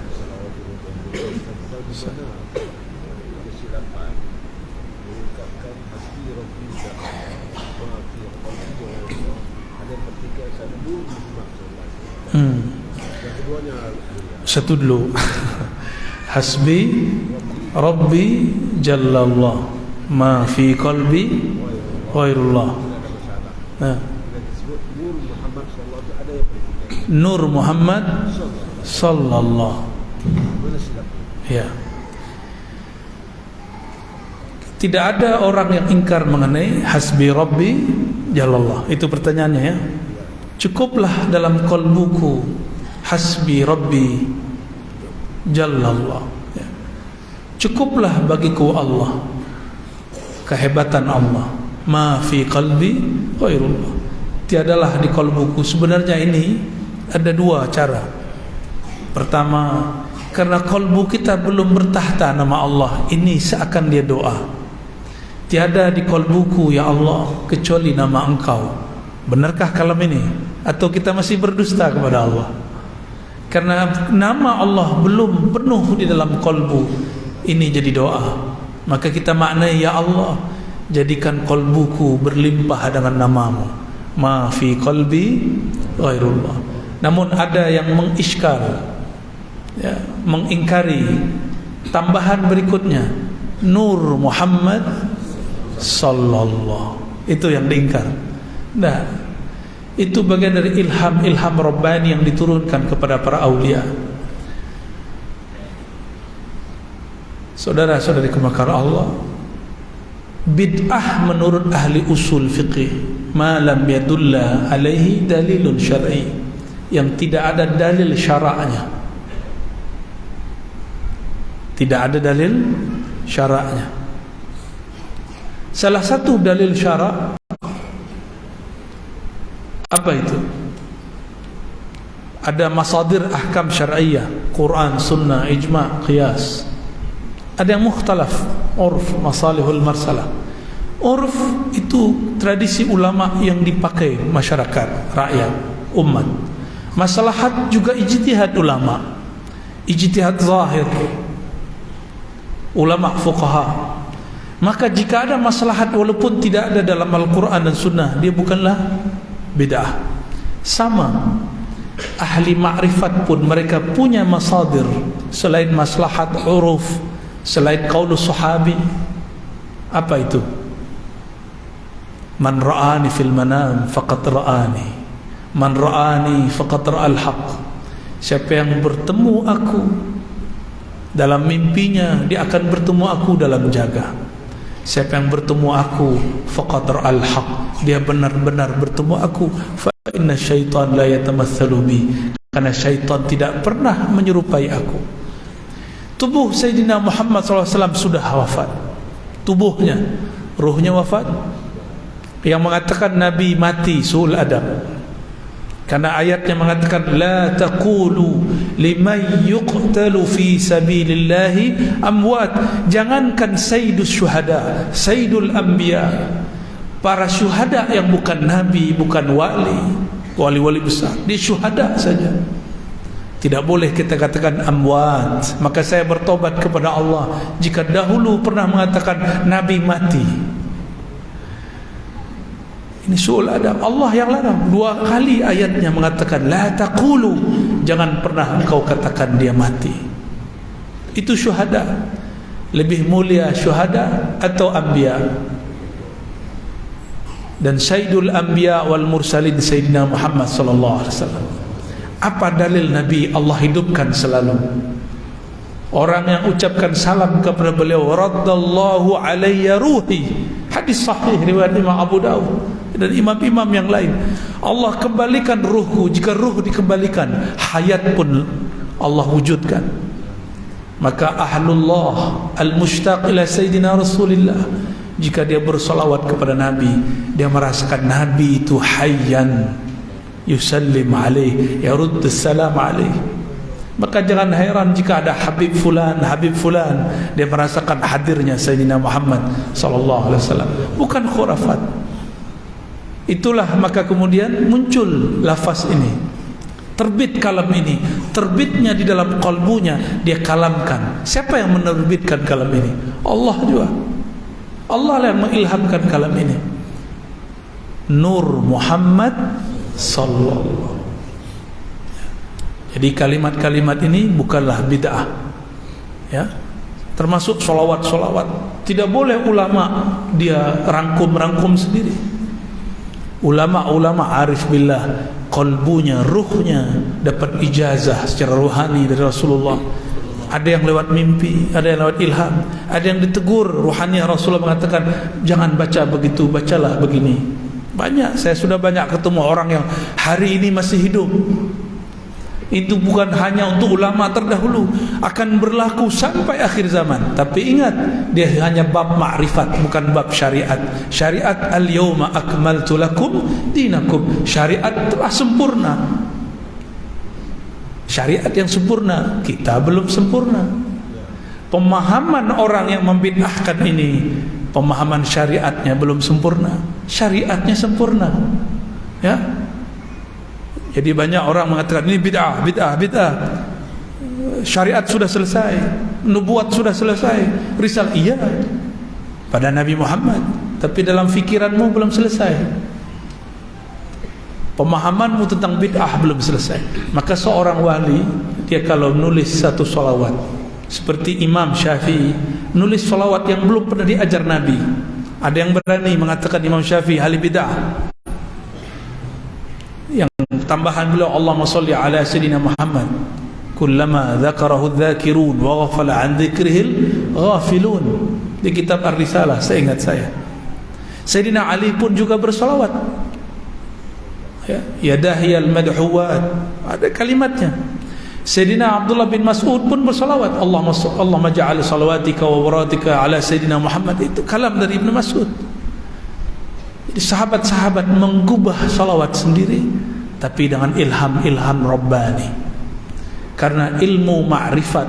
Satu dulu. Hasbi Rabbi Jallallah ma fi qalbi ghairullah. Nah. Nur Muhammad sallallahu. Ya. Tidak ada orang yang ingkar mengenai hasbi Rabbi Jallallah. Itu pertanyaannya ya. Cukuplah dalam qalbuku hasbi Rabbi Jallallah ya. Cukuplah bagiku Allah, kehebatan Allah. Ma fi qalbi ghairullah. Tiadalah di kalbuku. Sebenarnya ini ada dua cara. Pertama, karena kalbu kita belum bertahta nama Allah, ini seakan dia doa. Tiada di kalbuku ya Allah kecuali nama Engkau. Benarkah kalam ini? Atau kita masih berdusta kepada Allah? Karena nama Allah belum penuh di dalam kalbu, ini jadi doa. Maka kita maknai, ya Allah, jadikan kalbuku berlimpah dengan namamu. Ma fi qalbi ghairullah. Namun ada yang mengiskal ya, mengingkari tambahan berikutnya, Nur Muhammad sallallahu. Itu yang diingkar. Nah, itu bagian dari ilham Rabbani yang diturunkan kepada para aulia. Saudara-saudari kemakaran Allah, bid'ah menurut ahli usul fiqih ma lam yadulla alaihi dalilun syar'i, yang tidak ada dalil syaraknya. Tidak ada dalil syaraknya. Salah satu dalil syarak apa itu? Ada masadir ahkam syar'iyyah, Quran, sunnah, ijma', qiyas. Ada yang mukhtalaf, urf, masalihul marsalah. Urf itu tradisi ulama yang dipakai masyarakat, rakyat, umat. Maslahat juga ijtihad ulama, ijtihad zahir ulama fuqaha. Maka jika ada maslahat walaupun tidak ada dalam Al-Quran dan sunnah, dia bukanlah bid'ah. Sama ahli ma'rifat pun mereka punya masadir selain maslahat uruf, selain qaulus sahabi. Apa itu? Man ra'ani fil manam faqad ra'ani, man ra'ani faqad ra'al haq. Siapa yang bertemu aku dalam mimpinya, dia akan bertemu aku dalam jaga. Siapa yang bertemu aku faqad ra'al haq, dia benar-benar bertemu aku. Fa inna syaitan la yatamatsalu bi, karena syaitan tidak pernah menyerupai aku. Tubuh Sayyidina Muhammad SAW sudah wafat, tubuhnya, ruhnya wafat. Yang mengatakan Nabi mati suul adab, karena ayatnya mengatakan la taqulu liman yuqtalu fi sabilillahi amwat. Jangankan sayyidus syuhada, sayyidul anbiya, para syuhada yang bukan nabi, bukan wali besar, dia syuhada saja. Tidak boleh kita katakan amwat. Maka saya bertobat kepada Allah jika dahulu pernah mengatakan nabi mati. Ini suul adab. Allah yang larang. 2 kali ayatnya mengatakan la taqulu, jangan pernah engkau katakan dia mati. Itu syuhada. Lebih mulia syuhada atau anbiya? Dan sayyidul anbiya wal mursalin Sayyidina Muhammad sallallahu alaihi wasallam. Apa dalil Nabi Allah hidupkan selalu? Orang yang ucapkan salam kepada beliau, raddallahu alayya ruhi, hadis sahih riwayat Imam Abu Dawud dan imam-imam yang lain. Allah kembalikan ruhku. Jika ruh dikembalikan, hayat pun Allah wujudkan. Maka ahlullah al-mushtaq ila Sayyidina Rasulillah, jika dia bersalawat kepada Nabi, dia merasakan Nabi itu hayyan, yusallim alaih, yaruddu salam alaih. Maka jangan heran jika ada Habib Fulan, dia merasakan hadirnya Sayyidina Muhammad sallallahu alaihi wasallam. Bukan khurafat. Itulah maka kemudian muncul lafaz ini, terbit kalam ini, terbitnya di dalam kalbunya, dia kalamkan. Siapa yang menerbitkan kalam ini? Allah juga. Allah yang mengilhamkan kalam ini. Nur Muhammad sallallahu. Jadi kalimat-kalimat ini bukanlah bid'ah, ya. Termasuk solawat-solawat. Tidak boleh ulama dia rangkum-rangkum sendiri. Ulama-ulama arif billah, qalbunya, ruhnya dapat ijazah secara rohani dari Rasulullah. Ada yang lewat mimpi, ada yang lewat ilham, ada yang ditegur rohani. Rasulullah mengatakan jangan baca begitu, bacalah begini. Banyak, saya sudah banyak ketemu orang yang hari ini masih hidup. Itu bukan hanya untuk ulama terdahulu, akan berlaku sampai akhir zaman. Tapi ingat, dia hanya bab ma'rifat, bukan bab syariat. Syariat al-yawma akmaltu lakum dinakum, syariat telah sempurna. Syariat yang sempurna, kita belum sempurna. Pemahaman orang yang membid'ahkan ini, pemahaman syariatnya belum sempurna. Syariatnya sempurna, ya. Jadi banyak orang mengatakan ini bid'ah. Syariat sudah selesai, nubuat sudah selesai, risal iya pada Nabi Muhammad, tapi dalam fikiranmu belum selesai. Pemahamanmu tentang bid'ah belum selesai. Maka seorang wali, dia kalau nulis satu salawat, seperti Imam Syafi'i nulis salawat yang belum pernah diajar Nabi. Ada yang berani mengatakan Imam Syafi'i ahli bid'ah. Yang tambahan beliau Allahumma salli ala Sayyidina Muhammad kullama dzakarahu dzakirun wa ghafala an dzikrihil ghafilun. Di kitab Ar-Risalah, seingat saya, Sayyidina Ali pun juga bersalawat, ya dahiyal madhuwat, ada kalimatnya. Sayyidina Abdullah bin Mas'ud pun bersalawat, Allahumma ja'al salawatika wa baratika ala Sayyidina Muhammad. Itu kalam dari Ibnu Mas'ud. Jadi sahabat-sahabat menggubah salawat sendiri, tapi dengan ilham Rabbani. Karena ilmu ma'rifat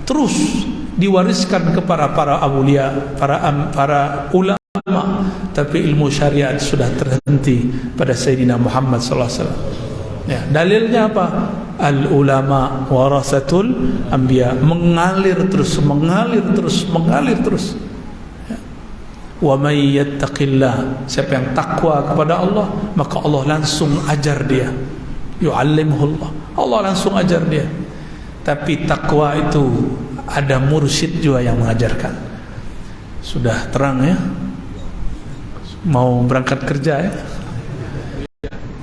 terus diwariskan kepada para awliya, para ulama, tapi ilmu syariat sudah terhenti pada Sayyidina Muhammad sallallahu alaihi wasallam. Ya, dalilnya apa? Al ulama warasatul anbiya, mengalir terus. Wa may yattaqillah, siapa yang takwa kepada Allah, maka Allah langsung ajar dia. Yu'allimuhullah, Allah langsung ajar dia. Tapi takwa itu ada mursyid juga yang mengajarkan. Sudah terang ya? Mau berangkat kerja ya?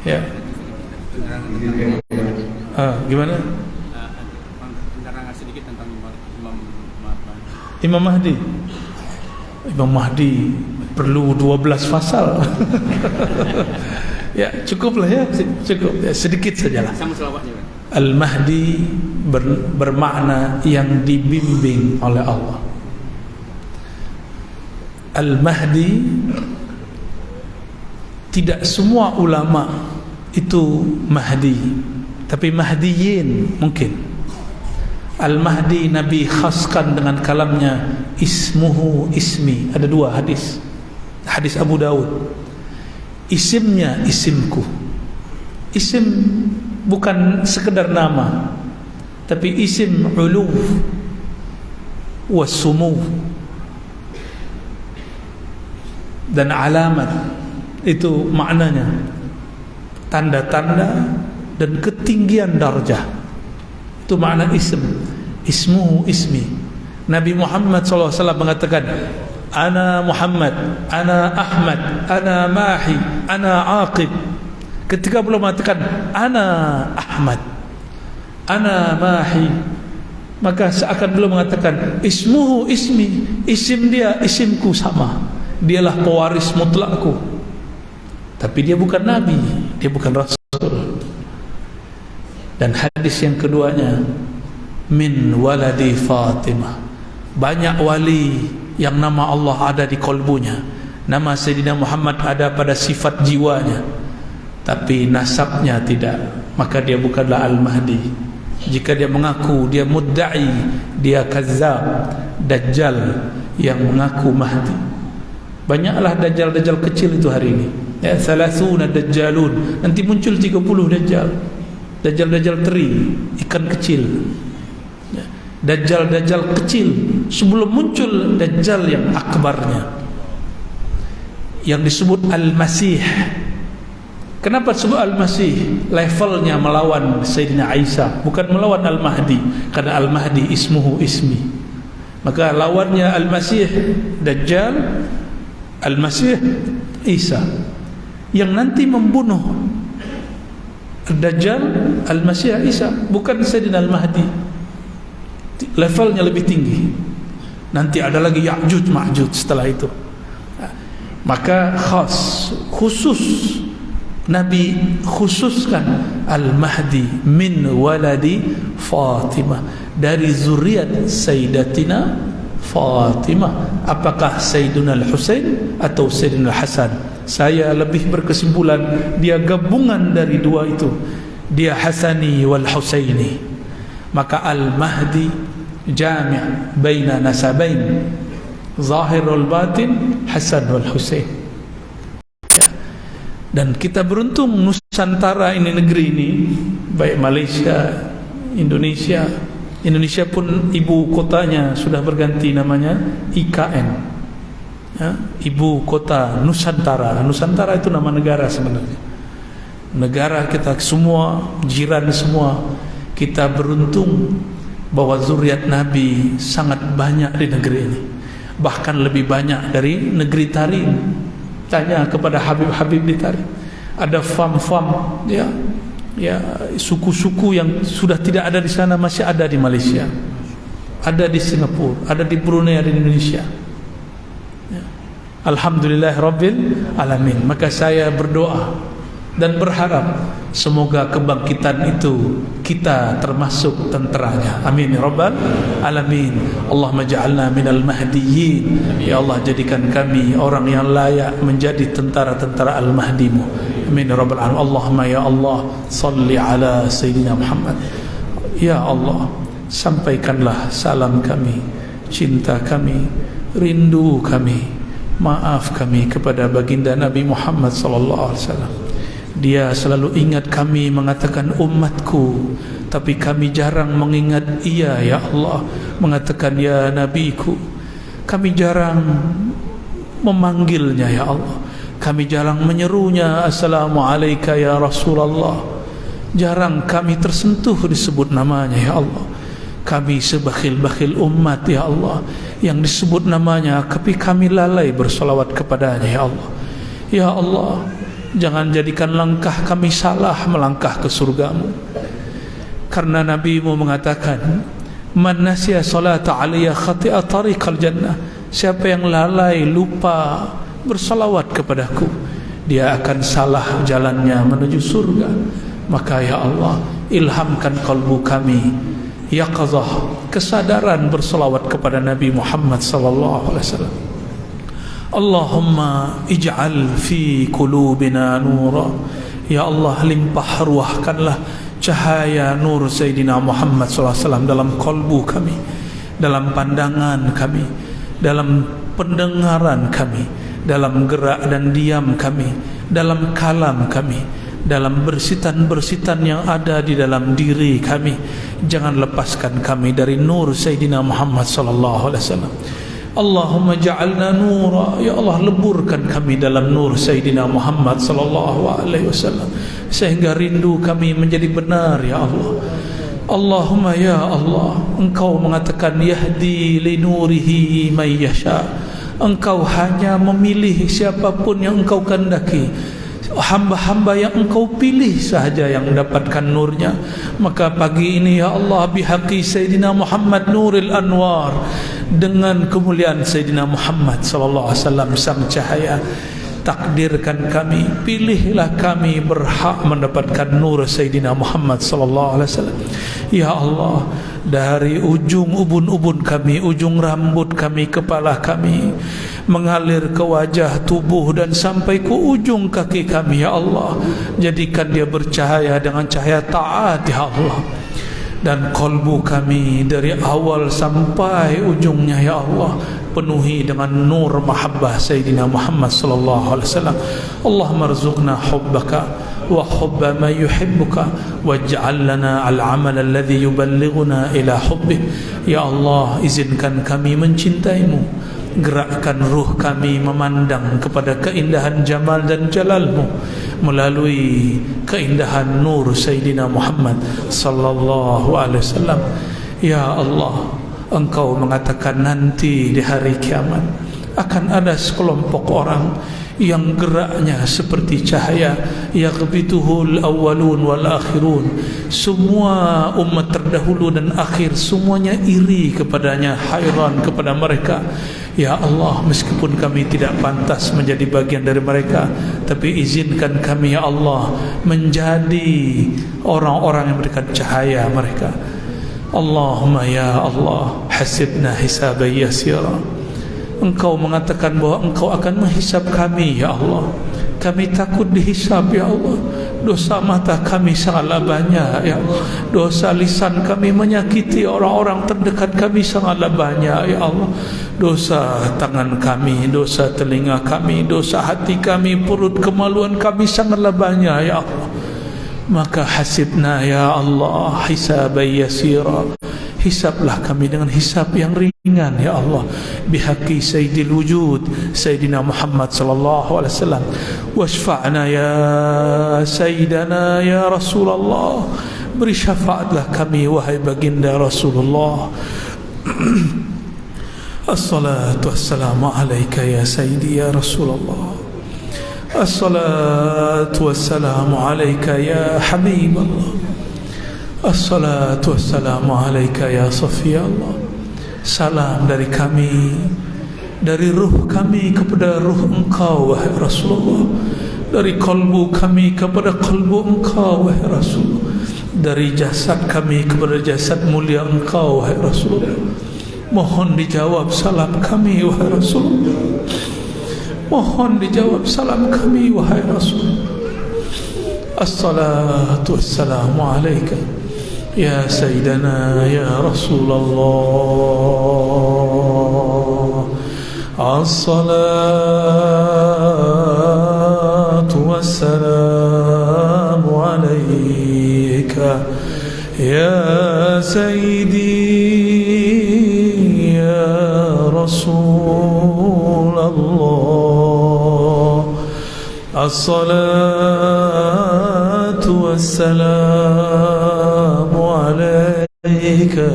Ya. Gimana? Penerangan sedikit tentang Imam Mahdi. Imam Mahdi perlu 12 fasal. Ya, cukuplah ya, cukup. Ya, sedikit sajalah. Sama selawatnya. Al-Mahdi bermakna yang dibimbing oleh Allah. Al-Mahdi, tidak semua ulama itu Mahdi, tapi Mahdiyin mungkin. Al-Mahdi Nabi khaskan dengan kalamnya ismuhu ismi. Ada dua hadis, hadis Abu Daud. Isimnya isimku. Isim bukan sekedar nama, tapi isim uluw wasumuw dan alamat. Itu maknanya tanda-tanda dan ketinggian darjah. Itu makna isim. Ismuhu ismi. Nabi Muhammad SAW mengatakan, Ana Muhammad, Ana Ahmad, Ana Mahi, Ana Aqib. Ketika belum mengatakan Ana Ahmad, Ana Mahi, maka seakan belum mengatakan ismuhu ismi, isim dia isimku sama, dialah pewaris mutlakku. Tapi dia bukan Nabi, dia bukan Rasul. Dan hadis yang keduanya, min waladi Fatimah. Banyak wali yang nama Allah ada di kolbunya, nama Sayyidina Muhammad ada pada sifat jiwanya, tapi nasabnya tidak, maka dia bukanlah Al-Mahdi. Jika dia mengaku dia mudda'i, dia kazzab, dajjal yang mengaku Mahdi. Banyaklah dajjal-dajjal kecil itu hari ini, ya, 30 dajjalun. Nanti muncul 30 dajjal. Dajjal-dajjal teri, ikan kecil, ya. Dajjal-dajjal kecil sebelum muncul dajjal yang akbarnya, yang disebut Al-Masih. Kenapa disebut Al-Masih? Levelnya melawan Sayyidina Isa, bukan melawan Al-Mahdi, karena Al-Mahdi ismuhu ismi. Maka lawannya Al-Masih Dajjal, Al-Masih Isa. Yang nanti membunuh Dajjal Al-Masih Isa, bukan Sayyidina Al-Mahdi. Levelnya lebih tinggi. Nanti ada lagi Ya'juj Ma'juj setelah itu. Maka khusus Nabi khususkan Al-Mahdi min waladi Fatimah, dari zuriat Sayyidatina Fatimah. Apakah Sayyidina Al-Husain atau Sayyidina Al-Hasan? Saya lebih berkesimpulan dia gabungan dari dua itu. Dia Hasani wal Husaini. Maka Al-Mahdi jami' baina nasabain, zahirul batin, Hasan wal Husain. Ya. Dan kita beruntung Nusantara ini, negeri ini, baik Malaysia, Indonesia. Indonesia pun ibu kotanya sudah berganti namanya IKN, ya, Ibu Kota Nusantara. Nusantara itu nama negara sebenarnya. Negara kita semua, jiran semua. Kita beruntung bahwa zuriat Nabi sangat banyak di negeri ini, bahkan lebih banyak dari negeri Tarim. Tanya kepada Habib-habib di Tarim. Ada fam-fam, ya, suku-suku yang sudah tidak ada di sana masih ada di Malaysia, ada di Singapura, ada di Brunei, ada di Indonesia. Ya. Alhamdulillah Rabbil Alamin. Maka saya berdoa dan berharap semoga kebangkitan itu kita termasuk tenteranya. Amin ya Rabbal Alamin. Allahumma ja'alna minal mahdiyyin. Ya Allah, jadikan kami orang yang layak menjadi tentara-tentara Al-Mahdimu. Amin ya Rabbal Alamin. Allahumma ya Allah salli ala Sayyidina Muhammad. Ya Allah, sampaikanlah salam kami, cinta kami, rindu kami, maaf kami kepada baginda Nabi Muhammad sallallahu alaihi wasallam. Dia selalu ingat kami, mengatakan umatku, tapi kami jarang mengingat ia, ya Allah, mengatakan ya Nabiku. Kami jarang memanggilnya, ya Allah. Kami jarang menyerunya Assalamualaikum ya Rasulullah. Jarang kami tersentuh disebut namanya, ya Allah. Kami sebakhil-bakhil umat, ya Allah, yang disebut namanya, tapi kami lalai bersolawat kepadanya, ya Allah. Ya Allah, jangan jadikan langkah kami salah melangkah ke surgamu. Karena Nabi-Mu mengatakan, man nasiya salata alaiya khati'a tariqal jannah. Siapa yang lalai, lupa bersalawat kepadaku, dia akan salah jalannya menuju surga. Maka ya Allah, ilhamkan kalbu kami yaqazah, kesadaran bersalawat kepada Nabi Muhammad sallallahu alaihi wasallam. Allahumma ij'al fi qulubina nura. Ya Allah, limpah ruahkanlah cahaya nur Sayyidina Muhammad sallallahu alaihi wasallam dalam kalbu kami, dalam pandangan kami, dalam pendengaran kami, dalam gerak dan diam kami, dalam kalam kami, dalam bersitan-bersitan yang ada di dalam diri kami. Jangan lepaskan kami dari nur Sayyidina Muhammad sallallahu alaihi wasallam. Allahumma ja'alna nura. Ya Allah, leburkan kami dalam nur Sayyidina Muhammad sallallahu alaihi wasallam, sehingga rindu kami menjadi benar ya Allah. Allahumma ya Allah, Engkau mengatakan yahdi li nurihi may yasha. Engkau hanya memilih siapapun yang Engkau kehendaki. Hamba-hamba yang Engkau pilih sahaja yang mendapatkan nurnya. Maka pagi ini ya Allah, bihaqi Sayyidina Muhammad nuril anwar, dengan kemuliaan Sayyidina Muhammad sallallahu alaihi wasallam sang cahaya, takdirkan kami, pilihlah kami berhak mendapatkan nur Sayyidina Muhammad sallallahu alaihi wasallam. Ya Allah, dari ujung ubun-ubun kami, ujung rambut kami, kepala kami, mengalir ke wajah, tubuh, dan sampai ke ujung kaki kami ya Allah, jadikan dia bercahaya dengan cahaya taat ya Allah. Dan kalbu kami dari awal sampai ujungnya ya Allah, penuhi dengan nur mahabbah Sayyidina Muhammad sallallahu alaihi wasallam. Allahumma rzuqna hubbaka wa hubba ma yuhibbuka waj'al lana al-amal alladhi yuballighuna ila hubbik. Ya Allah, izinkan kami mencintaimu, gerakkan ruh kami memandang kepada keindahan jamal dan jalalmu melalui keindahan nur Sayyidina Muhammad sallallahu alaihi wasallam. Ya Allah, Engkau mengatakan nanti di hari kiamat akan ada sekelompok orang yang geraknya seperti cahaya, yaghbituhul awwalun wal akhirun. Semua umat terdahulu dan akhir semuanya iri kepadanya, hairan kepada mereka. Ya Allah, meskipun kami tidak pantas menjadi bagian dari mereka, tapi izinkan kami ya Allah menjadi orang-orang yang memberikan cahaya mereka. Allahumma ya Allah, hasibna hisaban yasira. Engkau mengatakan bahawa Engkau akan menghisap kami ya Allah. Kami takut dihisap ya Allah. Dosa mata kami sangatlah banyak ya Allah. Dosa lisan kami menyakiti orang-orang terdekat kami sangatlah banyak ya Allah. Dosa tangan kami, dosa telinga kami, dosa hati kami, perut kemaluan kami sangatlah banyak ya Allah. Maka hasibna ya Allah hisaban yasira. Hisablah kami dengan hisab yang ringan ya Allah, bihaqi sayyidil wujud Sayyidina Muhammad sallallahu alaihi wasallam. Wasfa'na ya sayyidana ya Rasulullah. Beri syafaatlah kami wahai baginda Rasulullah. Assalatu wassalamu alaika ya sayyidi ya Rasulullah. Assalatu wassalamu alaika ya Habiballah. Assalatu wassalamu alaika ya Safiya Allah. Salam dari kami, dari ruh kami kepada ruh Engkau wahai Rasulullah, dari kalbu kami kepada kalbu Engkau wahai Rasulullah, dari jasad kami kepada jasad mulia Engkau wahai Rasulullah. Mohon dijawab salam kami wahai Rasulullah. Mohon dijawab salam kami wahai Rasulullah. Assalatu wassalamu alaika ya Sayyidana ya Rasulullah. As-salatu wassalamu alaika ya Sayyidi ya Rasulullah. As-salatu wassalamu alaika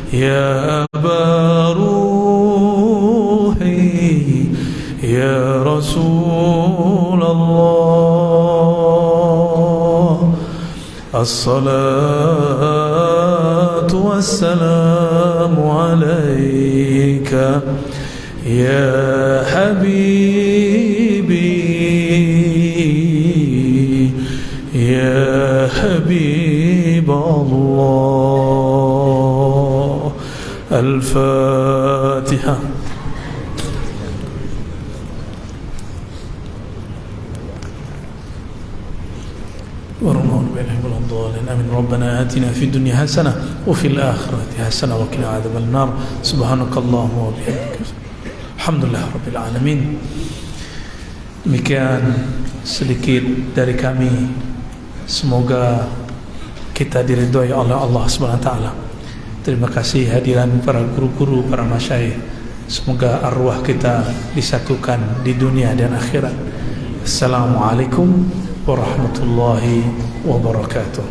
ya Aba Ruhi ya Rasulullah. As-salatu wassalamu alaika يا حبيبي يا حبيب الله. الفاتحة. آمين. ربنا آتنا في الدنيا حسنة وفي الآخرة حسنة وقنا عذاب النار. سبحانك اللهم وبحمدك. Alhamdulillah Rabbil Alamin. Demikian sedikit dari kami. Semoga kita diridhoi oleh Allah Subhanahu wa taala. Terima kasih hadiran para guru-guru, para masyayikh. Semoga arwah kita disatukan di dunia dan akhirat. Assalamualaikum warahmatullahi wabarakatuh.